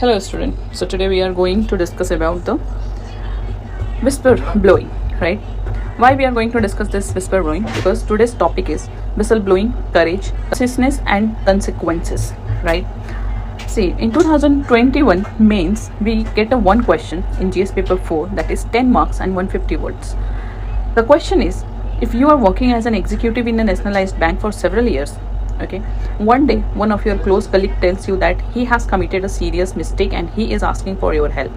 Hello student. So today we are going to discuss about the whisper blowing, right? Why we are going to discuss this whisper blowing? Because today's topic is whistle blowing, courage, seriousness and consequences, right? See, in 2021 mains we get a one question in GS paper 4 that is 10 marks and 150 words. The question is, if you are working as an executive in a nationalized bank for several years, okay, one day one of your close colleague tells you that he has committed a serious mistake and he is asking for your help.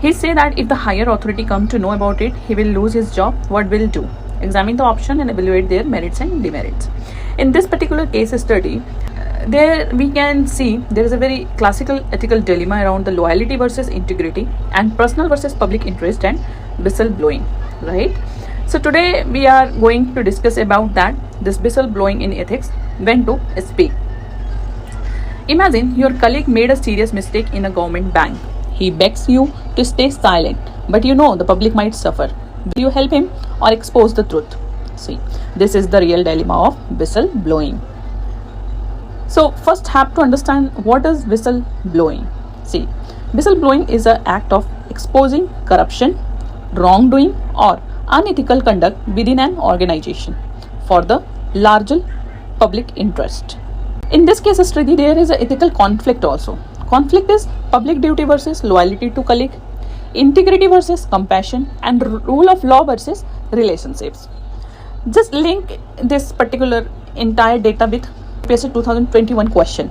He say that if the higher authority come to know about it, he will lose his job. What will do? Examine the option and evaluate their merits and demerits. In this particular case study, there we can see there is a very classical ethical dilemma around the loyalty versus integrity and personal versus public interest and whistle blowing, right? So today we are going to discuss about that, this whistle blowing in ethics, when to speak. Imagine your colleague made a serious mistake in a government bank. He begs you to stay silent, but you know the public might suffer. Will you help him or expose the truth? See, this is the real dilemma of whistle blowing. So first have to understand what is whistle blowing. See, whistle blowing is an act of exposing corruption, wrongdoing or unethical conduct within an organization for the larger public interest. In this case study, there is an ethical conflict also. Conflict is public duty versus loyalty to colleague, integrity versus compassion, and rule of law versus relationships. Just link this particular entire data with PSC 2021 question.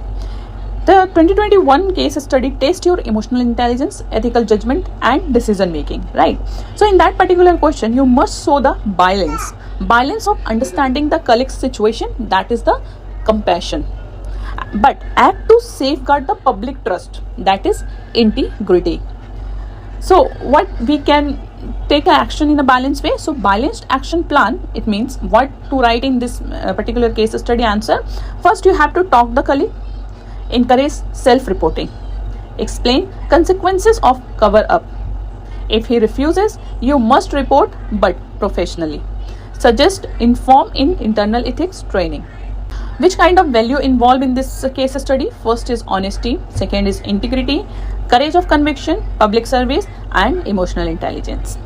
The 2021 case study tests your emotional intelligence, ethical judgment and decision making, right? So in that particular question, you must show the balance of understanding the colleague's situation, that is the compassion, but act to safeguard the public trust, that is integrity. So what we can take action in a balanced way. So balanced action plan, it means what to write in this particular case study answer. First you have to talk the colleague, encourage self-reporting, explain consequences of cover up. If he refuses, you must report but professionally. Suggest inform in internal ethics training. Which kind of value involved in this case study? First is honesty, second is integrity, courage of conviction, public service and emotional intelligence.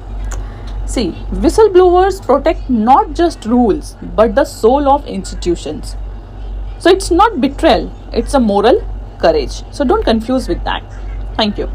See, whistleblowers protect not just rules but the soul of institutions. So it's not betrayal, it's a moral courage. So don't confuse with that. Thank you.